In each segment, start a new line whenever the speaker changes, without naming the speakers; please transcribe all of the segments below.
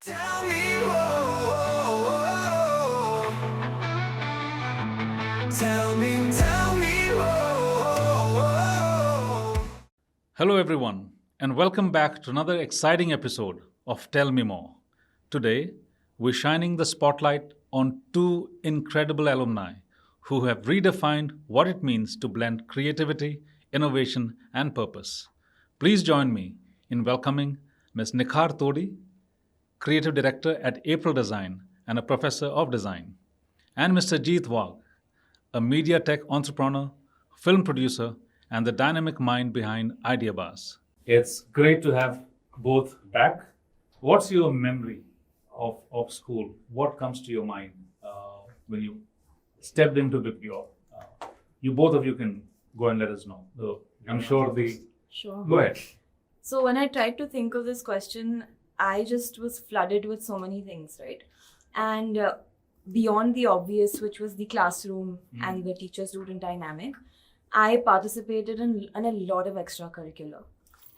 Tell me, whoa, whoa, whoa. Tell me, whoa, whoa.
Hello, everyone, and welcome back to another exciting episode of Tell Me More. Today, we're shining the spotlight on two incredible alumni who have redefined what it means to blend creativity, innovation, and purpose. Please join me in welcoming Ms. Nikhar Todi, Creative Director at April Design and a Professor of Design, and Mr. Jeet Wagh, a media tech entrepreneur, film producer, and the dynamic mind behind Idea Bars. It's great to have both back. What's your memory of school? What comes to your mind when you stepped into VIBGYOR? You both of you can go and let us know. I'm sure the.
Sure.
Go ahead.
So when I tried to think of this question, I just was flooded with so many things, right? And beyond the obvious, which was the classroom and the teacher-student dynamic, I participated in a lot of extracurricular.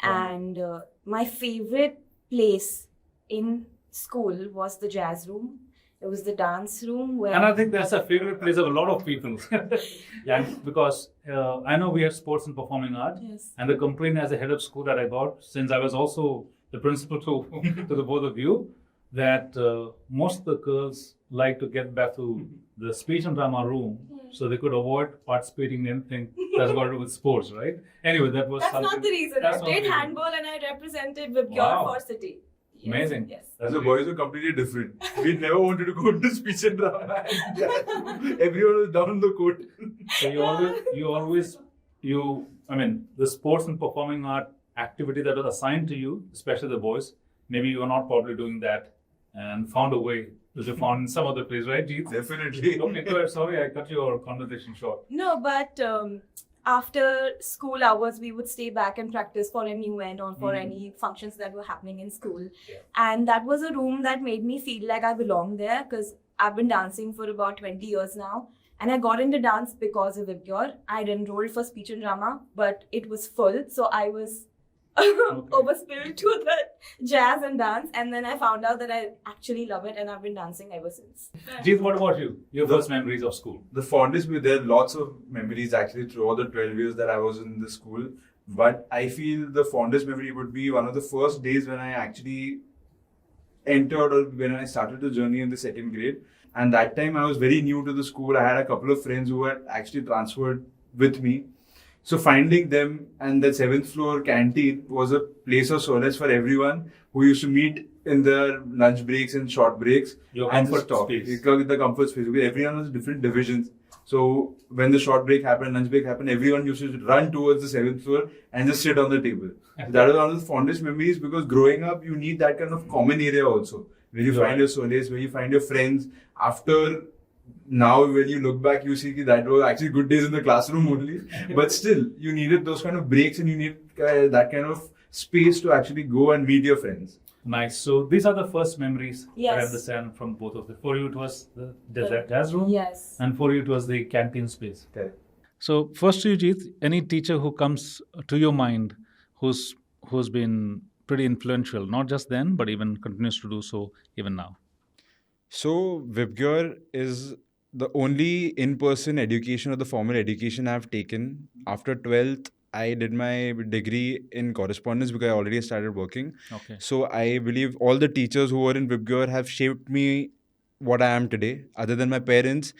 And my favorite place in school was the jazz room. It was the dance room where...
And I think that's a favorite place of a lot of people. Yeah, because I know we have sports and performing art.
Yes.
And the complaint as a head of school that I got, since I was also the principal to the both of you, that most of the girls like to get back to the speech and drama room so they could avoid participating in anything that's got to do with sports, right? Anyway, that was
That's
something.
not the reason.
That's
I
not the
played
reason.
handball and I represented VIBGYOR
Wow.
for city. Yes.
Amazing.
Yes.
That's
The
great.
boys were completely different. We never wanted to go into speech and drama. Everyone was down on the court.
So I mean, the sports and performing art activity that was assigned to you, especially the boys, maybe you were not probably doing that and found a way to be found in some other place, right, Jeet?
Definitely.
Okay, go ahead. Sorry, I cut your conversation short.
No, but after school hours, we would stay back and practice for any event or for any functions that were happening in school.
Yeah.
And that was a room that made me feel like I belonged there because I've been dancing for about 20 years now. And I got into dance because of VIBGYOR. I'd enrolled for speech and drama, but it was full. So I was overspilled to the jazz and dance. And then I found out that I actually love it and I've been dancing ever since.
Jeet, what about you? Your first memories of school?
The fondest, there are lots of memories actually throughout the 12 years that I was in the school. But I feel the fondest memory would be one of the first days when I actually entered or when I started the journey in the second grade. And that time I was very new to the school. I had a couple of friends who had actually transferred with me. So finding them and the 7th floor canteen was a place of solace for everyone who used to meet in their lunch breaks and short breaks.
Your
and
comfort
just talk.
space.
The comfort space. Because everyone was different divisions. So when the short break happened, lunch break happened, everyone used to run towards the 7th floor and just sit on the table. That was one of the fondest memories because growing up, you need that kind of common area also. Where you find your solace, where you find your friends. After now, when you look back, you see that were actually good days in the classroom only. But still, you needed those kind of breaks and you need that kind of space to actually go and meet your friends.
Nice. So these are the first memories that I
Yes.
understand from both of them. For you, it was the jazz room.
Yes.
And for you, it was the canteen space.
Correct.
So first to you, Jeet, any teacher who comes to your mind who's been pretty influential, not just then, but even continues to do so even now.
So, VIBGYOR is the only in-person education or the formal education I've taken. After 12th, I did my degree in correspondence because I already started working.
Okay.
So, I believe all the teachers who were in VIBGYOR have shaped me what I am today. Other than my parents,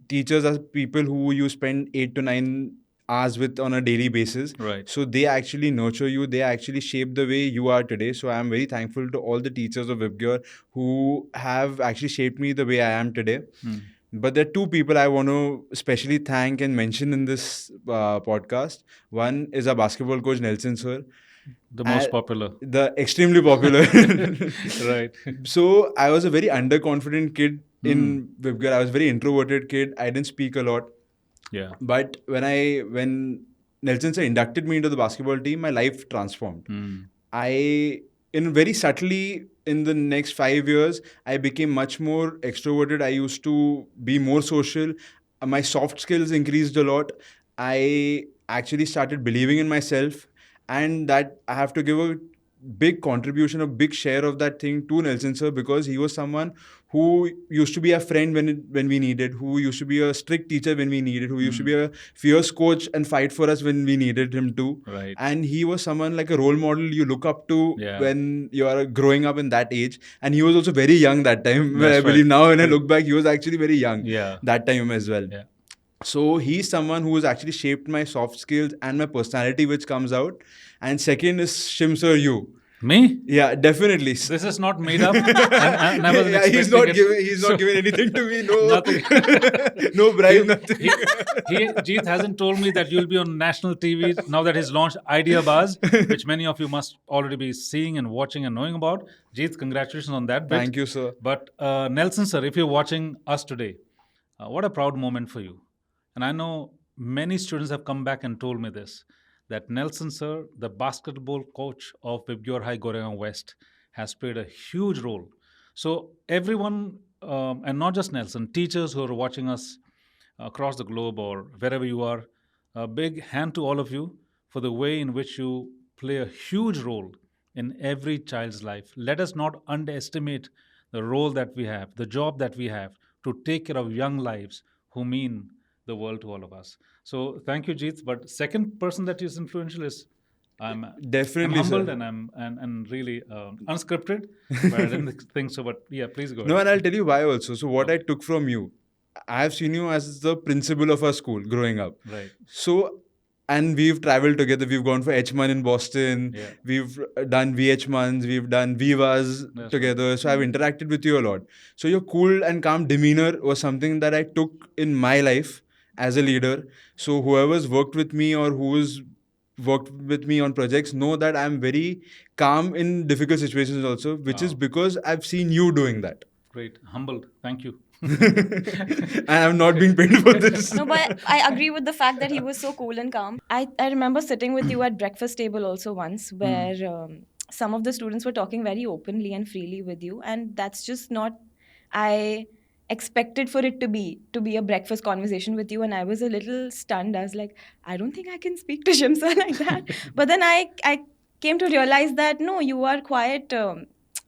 teachers are people who you spend 8 to 9 hours with on a daily basis.
Right.
So they actually nurture you. They actually shape the way you are today. So I am very thankful to all the teachers of VIBGYOR who have actually shaped me the way I am today. But there are two people I want to especially thank and mention in this podcast. One is our basketball coach, Nelson sir.
The most popular.
The extremely popular.
Right.
So I was a very underconfident kid in VIBGYOR. I was a very introverted kid. I didn't speak a lot.
Yeah.
But when Nelson sir inducted me into the basketball team, my life transformed. Very subtly, in the next 5 years, I became much more extroverted. I used to be more social. My soft skills increased a lot. I actually started believing in myself. And that I have to give a big contribution, a big share of that thing to Nelson sir, because he was someone who used to be a friend when we needed, who used to be a strict teacher when we needed, who used to be a fierce coach and fight for us when we needed him to.
Right.
And he was someone like a role model you look up to
Yeah.
when you are growing up in that age. And he was also very young that time.
That's
I believe
right.
now when I look back, he was actually very young
Yeah.
that time as well.
Yeah.
So he's someone who has actually shaped my soft skills and my personality, which comes out. And second is Shim sir, you.
Me?
Yeah, definitely.
This is not made up. and I wasn't
Yeah, he's
expecting
not
it.
giving. He's
So-
not giving anything to me. No,
Nothing.
no bribe, nothing.
Jeet hasn't told me that you'll be on national TV now that he's launched Idea Buzz, which many of you must already be seeing and watching and knowing about. Jeet, congratulations on that bit.
Thank you, sir.
But Nelson, sir, if you're watching us today, what a proud moment for you. And I know many students have come back and told me this, that Nelson, sir, the basketball coach of VIBGYOR High Goregaon West, has played a huge role. So everyone, and not just Nelson, teachers who are watching us across the globe or wherever you are, a big hand to all of you for the way in which you play a huge role in every child's life. Let us not underestimate the role that we have, the job that we have to take care of young lives who mean the world to all of us. So thank you, Jeet. But second person that is influential is I'm
Definitely,
humbled
sir.
and I'm really unscripted, but I didn't think so. But yeah, please go
No,
ahead.
and I'll tell you why also. So what I took from you, I have seen you as the principal of our school growing up.
Right.
So, and we've traveled together. We've gone for H-Man in Boston.
Yeah.
We've done VH-Mans. We've done Vivas
That's
together. So I've interacted with you a lot. So your cool and calm demeanor was something that I took in my life as a leader. So whoever's worked with me or who's worked with me on projects know that I'm very calm in difficult situations also, which is
Wow.
because I've seen you doing that.
Great. Humbled. Thank you.
And I'm not being paid for this.
No, but I agree with the fact that he was so cool and calm. I remember sitting with you at breakfast table also once where some of the students were talking very openly and freely with you. And that's just not, I expected for it to be a breakfast conversation with you. And I was a little stunned. I was like, I don't think I can speak to Shim sir like that. But then I came to realize that no, you are quite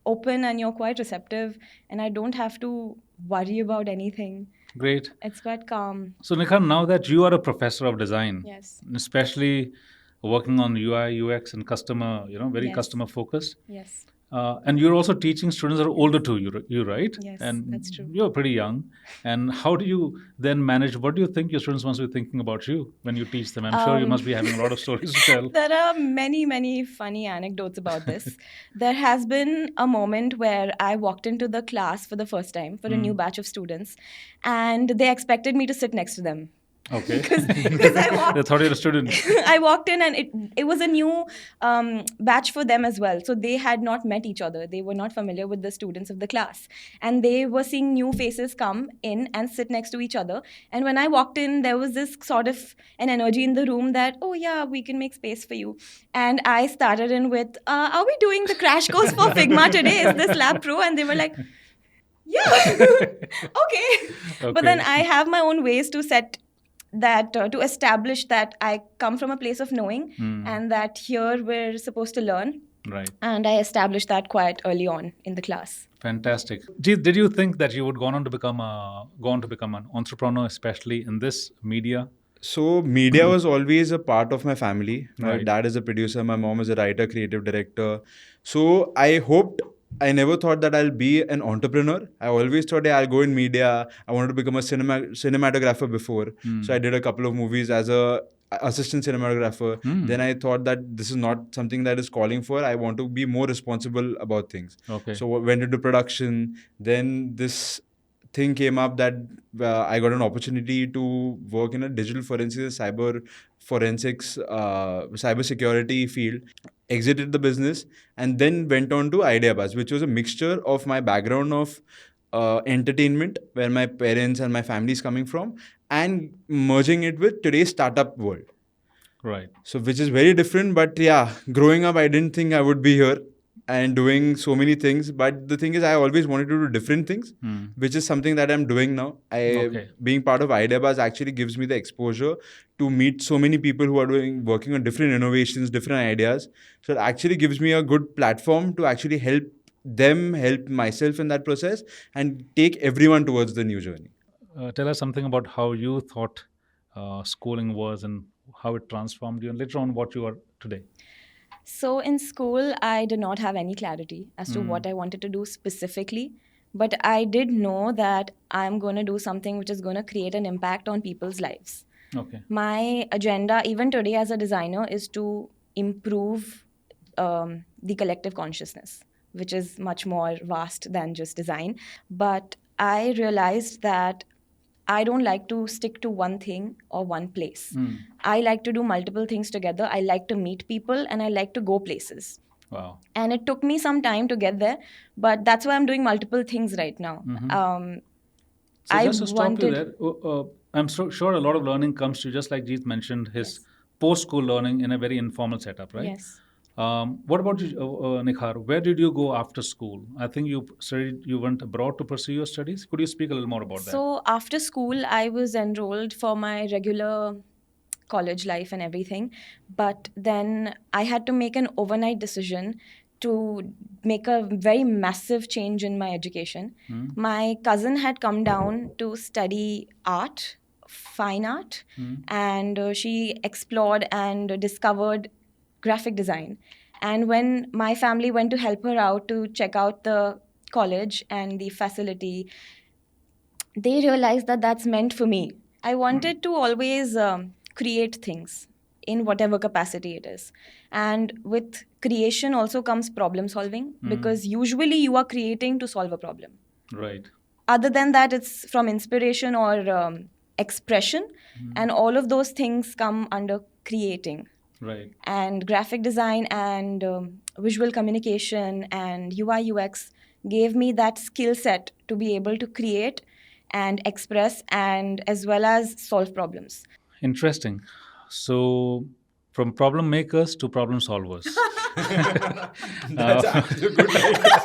open and you're quite receptive. And I don't have to worry about anything.
Great.
It's quite calm.
So Nikhar, now that you are a professor of design,
Yes.
especially working on UI, UX, and customer, very
Yes.
customer focused.
Yes.
And you're also teaching students that are older to you, right?
Yes,
and
that's true.
You're pretty young. And how do you then manage? What do you think your students must be thinking about you when you teach them? I'm sure you must be having a lot of stories to tell.
There are many, many funny anecdotes about this. There has been a moment where I walked into the class for the first time for a new batch of students, and they expected me to sit next to them.
Okay.
Because I walked
They thought you're a student.
I walked in and it was a new batch for them as well. So they had not met each other. They were not familiar with the students of the class. And they were seeing new faces come in and sit next to each other. And when I walked in, there was this sort of an energy in the room that, oh yeah, we can make space for you. And I started in with, are we doing the crash course for Figma today? Is this Lab Pro? And they were like, yeah, okay. But then I have my own ways to set that to establish that I come from a place of knowing and that here we're supposed to learn.
Right.
And I established that quite early on in the class.
Fantastic. Jeet, did you think that you would go on to become an entrepreneur, especially in this media?
So media was always a part of my family. My
Right.
dad is a producer, my mom is a writer, creative director. So I never thought that I'll be an entrepreneur. I always thought I'll go in media. I wanted to become a cinematographer before. So I did a couple of movies as a assistant cinematographer. Then I thought that this is not something that is calling for. I want to be more responsible about things.
Okay.
So went into production. Then this thing came up that I got an opportunity to work in a digital forensics, cyber security field. Exited the business and then went on to IdeaBuzz, which was a mixture of my background of entertainment, where my parents and my family is coming from, and merging it with today's startup world.
Right.
So which is very different, but yeah, growing up, I didn't think I would be here. and doing so many things. But the thing is, I always wanted to do different things, which is something that I'm doing now. Being part of Idea Buzz actually gives me the exposure to meet so many people who are working on different innovations, different ideas. So it actually gives me a good platform to actually help them, help myself in that process, and take everyone towards the new journey.
Tell us something about how you thought schooling was and how it transformed you, and later on what you are today.
So in school, I did not have any clarity as to what I wanted to do specifically. But I did know that I'm going to do something which is going to create an impact on people's lives.
Okay.
My agenda, even today as a designer, is to improve the collective consciousness, which is much more vast than just design. But I realized that I don't like to stick to one thing or one place. I like to do multiple things together. I like to meet people and I like to go places.
Wow.
And it took me some time to get there, but that's why I'm doing multiple things right now.
So just to stop you there, I'm sure a lot of learning comes to, just like Jeet mentioned, his post-school learning in a very informal setup, right?
Yes.
What about you, Nikhar? Where did you go after school? I think you went abroad to pursue your studies. Could you speak a little more about that?
So after school, I was enrolled for my regular college life and everything. But then I had to make an overnight decision to make a very massive change in my education. My cousin had come down to study art, fine art, and she explored and discovered graphic design. And when my family went to help her out to check out the college and the facility, they realized that that's meant for me. I wanted to always create things in whatever capacity it is. And with creation also comes problem solving, because usually you are creating to solve a problem.
Right.
Other than that, it's from inspiration or expression, and all of those things come under creating.
Right.
And graphic design and visual communication and UI UX gave me that skill set to be able to create and express and as well as solve problems.
Interesting. So, from problem makers to problem solvers.
That's actually a good idea.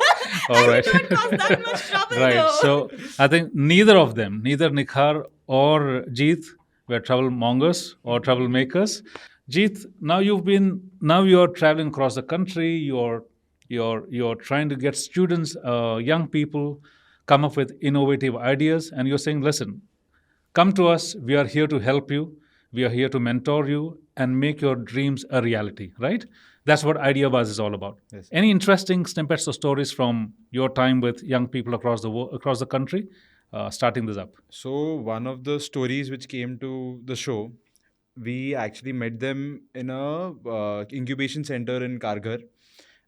All right.
Don't cause that much trouble,
Right.
though.
So, I think neither of them, neither Nikhar or Jeet, were trouble mongers or troublemakers. Jeet, now you're traveling across the country. You're trying to get students, young people, come up with innovative ideas, and you're saying, listen, come to us. We are here to help you. We are here to mentor you and make your dreams a reality, right? That's what Idea Buzz is all about.
Yes.
Any interesting snippets or stories from your time with young people across the country? Starting this up.
So one of the stories which came to the show, we actually met them in a incubation center in Karghar,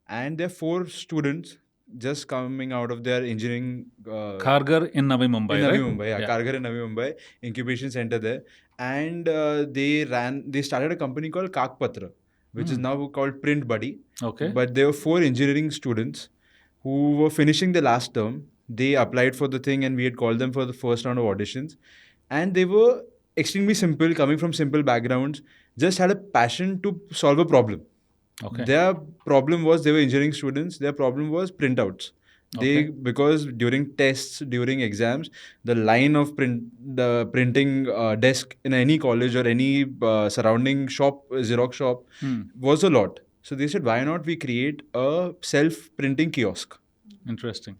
and there are 4 students just coming out of their engineering.
Kharghar in Navi Mumbai,
In Navi
right?
Mumbai, yeah, Karghar in Navi Mumbai, incubation center there, and they started a company called Kakpatra, which is now called Print Buddy.
Okay.
But there were 4 engineering students who were finishing the last term. They applied for the thing, and we had called them for the first round of auditions, and they were extremely simple, coming from simple backgrounds, just had a passion to solve a problem.
Okay.
Their problem was, they were engineering students, their problem was printouts. Because during tests, during exams, the line of the printing desk in any college or any surrounding shop, Xerox shop, was a lot. So they said, why not we create a self-printing kiosk?
Interesting.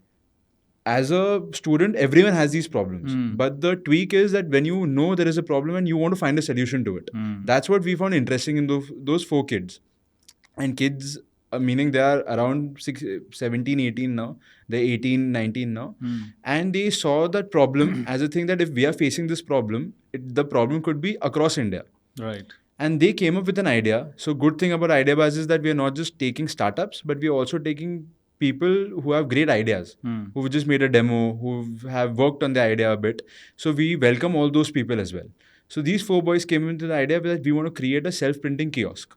As a student, everyone has these problems. But the tweak is that when you know there is a problem and you want to find a solution to it. That's what we found interesting in those 4 kids. And kids, meaning they are around 17, 18 now. They're 18, 19 now. And they saw that problem as a thing that if we are facing this problem, the problem could be across India.
Right.
And they came up with an idea. So good thing about Idea Buzz is that we are not just taking startups, but we are also taking people who have great ideas, who've just made a demo, who have worked on the idea a bit. So we welcome all those people as well. So these 4 boys came into the idea that we want to create a self-printing kiosk.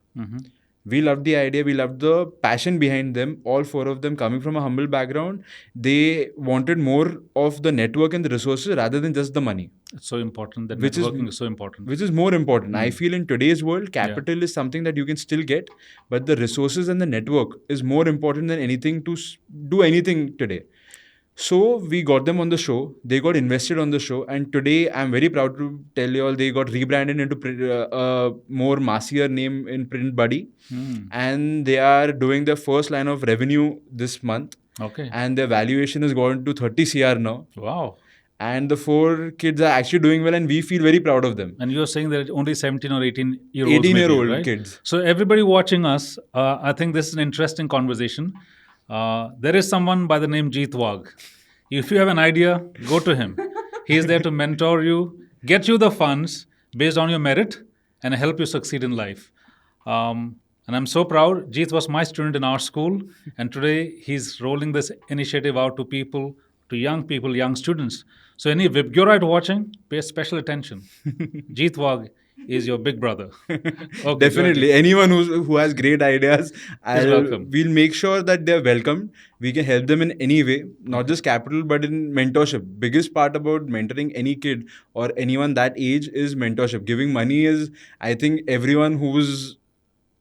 We loved the idea. We loved the passion behind them. All four of them coming from a humble background. They wanted more of the network and the resources rather than just the money,
It's so important that
Which is-
networking is so important.
which is more important. I feel in today's world, capital is something that you can still get, but the resources and the network is more important than anything to do anything today. So we got them on the show. They got invested on the show, and today I'm very proud to tell you all they got rebranded into a more massier name in Print Buddy, and they are doing their first line of revenue this month,
Okay.
and their valuation has gone to 30 CR now.
Wow.
And the four kids are actually doing well, and we feel very proud of them.
And you're saying that only 17 or 18-year-olds
18-year-old
right?
kids.
So everybody watching us, I think this is an interesting conversation. There is someone by the name Jeet Wagh. If you have an idea, go to him. He is there to mentor you, get you the funds based on your merit, and help you succeed in life. And I'm so proud. Jeet was my student in our school, and today he's rolling this initiative out to people, to young people, young students. So any VIBGYORite watching, pay special attention. Jeet Wagh is your big brother. Okay,
Definitely. Anyone who has great ideas,
welcome.
we'll make sure that they're welcomed. We can help them in any way, not just capital, but in mentorship. Biggest part about mentoring any kid or anyone that age is mentorship. Giving money is, I think, everyone who's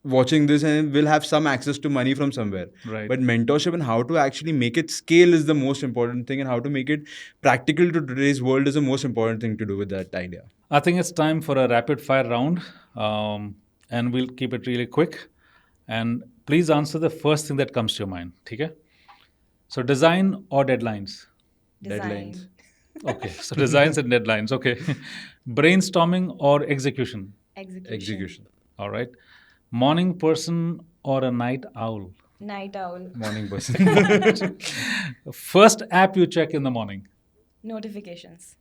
watching this and will have some access to money from somewhere.
Right.
But mentorship and how to actually make it scale is the most important thing, and how to make it practical to today's world is the most important thing to do with that idea.
I think it's time for a rapid fire round, and we'll keep it really quick. And please answer the first thing that comes to your mind. Okay? So design or deadlines?
Deadlines.
Okay, so designs and deadlines. Okay. Brainstorming or execution?
Execution.
All right. Morning person or a night owl?
Night owl.
Morning person.
First app you check in the morning?
Notifications.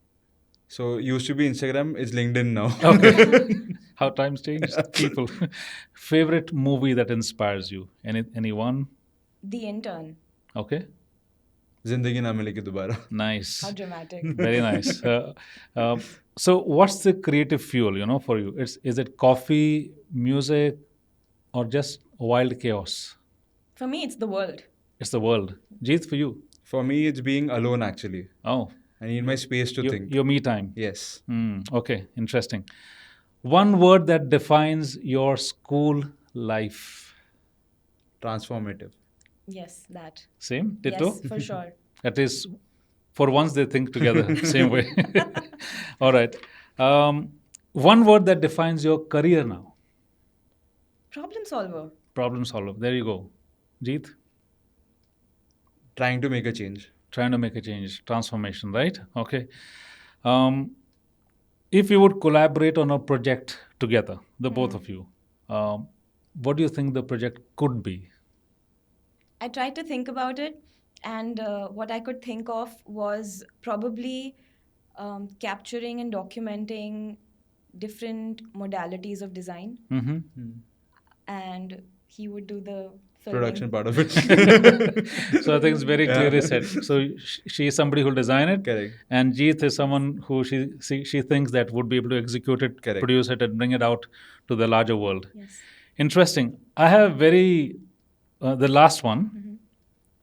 So used to be Instagram, it's LinkedIn now.
Okay. How times change, people. Favorite movie that inspires you? Anyone?
The intern.
Okay.
Zindagi na milegi dobara.
Nice.
How dramatic.
Very nice. So what's the creative fuel, for you? Is it coffee, music, or just wild chaos?
For me, it's the world.
It's the world. Jeet, for you?
For me, it's being alone actually.
Oh,
I need my space to think.
your me time.
Yes.
Okay, interesting. One word that defines your school life.
Transformative.
Yes, that.
Same? Ditto?
Yes, for sure.
At least for once they think together, same way. All right. One word that defines your career now.
Problem solver.
Problem solver. There you go. Jeet,
Trying to make a change.
trying to make a change. Transformation, right? Okay. If you would collaborate on a project together, the both of you, what do you think the project could be?
I tried to think about it, and what I could think of was probably capturing and documenting different modalities of design,
Mm-hmm.
and he would do the filming.
Production part of it.
So I think it's very clearly said. So she is somebody who will design it,
Correct.
and Jeet is someone who she thinks that would be able to execute it,
Correct.
produce it, and bring it out to the larger world.
Yes.
Interesting. I have the last one,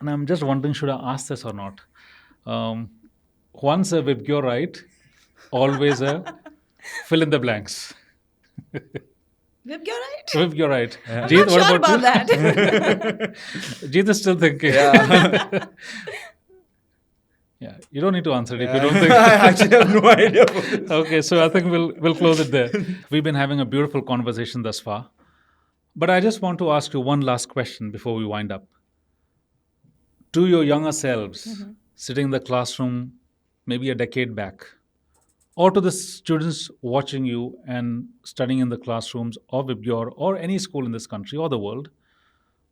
and I'm just wondering, should I ask this or not? Once a VIBGYORite, always a fill in the blanks.
VIBGYORite?
VIBGYORite.
I'm
Jeet,
not
what
sure
about you?
that.
Jeet is still thinking.
Yeah.
Yeah, you don't need to answer it if you
Yeah.
don't think.
I actually have no idea about this.
Okay, so I think we'll close it there. We've been having a beautiful conversation thus far, but I just want to ask you one last question before we wind up. To your younger selves, sitting in the classroom, maybe a decade back, or to the students watching you and studying in the classrooms of VIBGYOR or any school in this country or the world,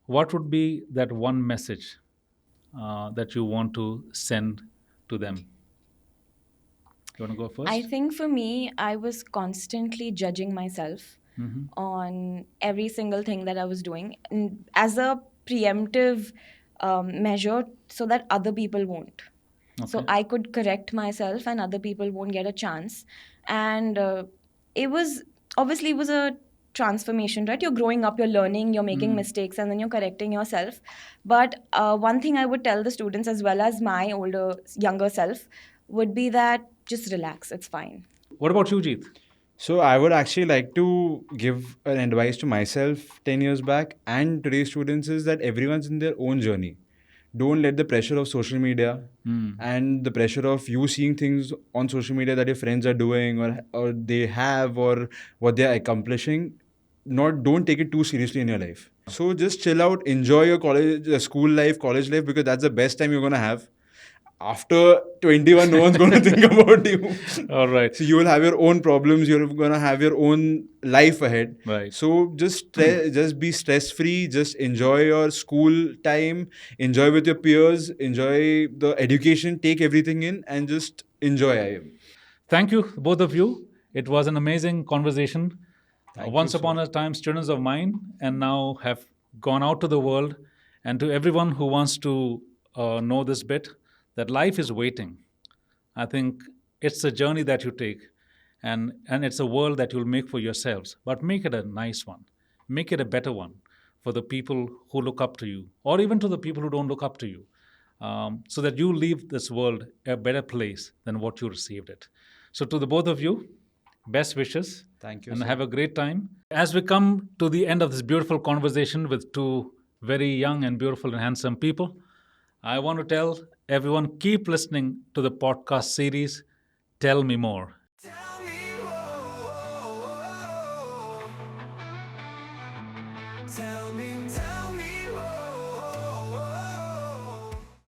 what would be that one message that you want to send to them? You want to go first?
I think for me, I was constantly judging myself on every single thing that I was doing, and as a preemptive measure so that other people won't. So
Okay.
I could correct myself and other people won't get a chance. And it was a transformation, right? You're growing up, you're learning, you're making mistakes, and then you're correcting yourself. But one thing I would tell the students as well as my younger self would be that just relax, it's fine.
What about you, Jeet?
So I would actually like to give an advice to myself 10 years back and today's students is that everyone's in their own journey. Don't let the pressure of social media and the pressure of you seeing things on social media that your friends are doing or they have or what they are accomplishing, don't take it too seriously in your life. So just chill out, enjoy your school life, college life, because that's the best time you're going to have. After 21, no one's going to think about you.
All right.
So you will have your own problems. You're going to have your own life ahead.
Right.
So just be stress free. Just enjoy your school time. Enjoy with your peers. Enjoy the education. Take everything in and just enjoy.
Thank you, both of you. It was an amazing conversation. Once
you,
upon a time, students of mine, and now have gone out to the world. And to everyone who wants to know this bit, that life is waiting. I think it's a journey that you take, and it's a world that you'll make for yourselves. But make it a nice one. Make it a better one for the people who look up to you, or even to the people who don't look up to you, so that you leave this world a better place than what you received it. So to the both of you, best wishes.
Thank you,
And
sir.
have a great time. As we come to the end of this beautiful conversation with two very young and beautiful and handsome people, I want to tell everyone, keep listening to the podcast series, Tell Me More.
Tell me more. Tell me, tell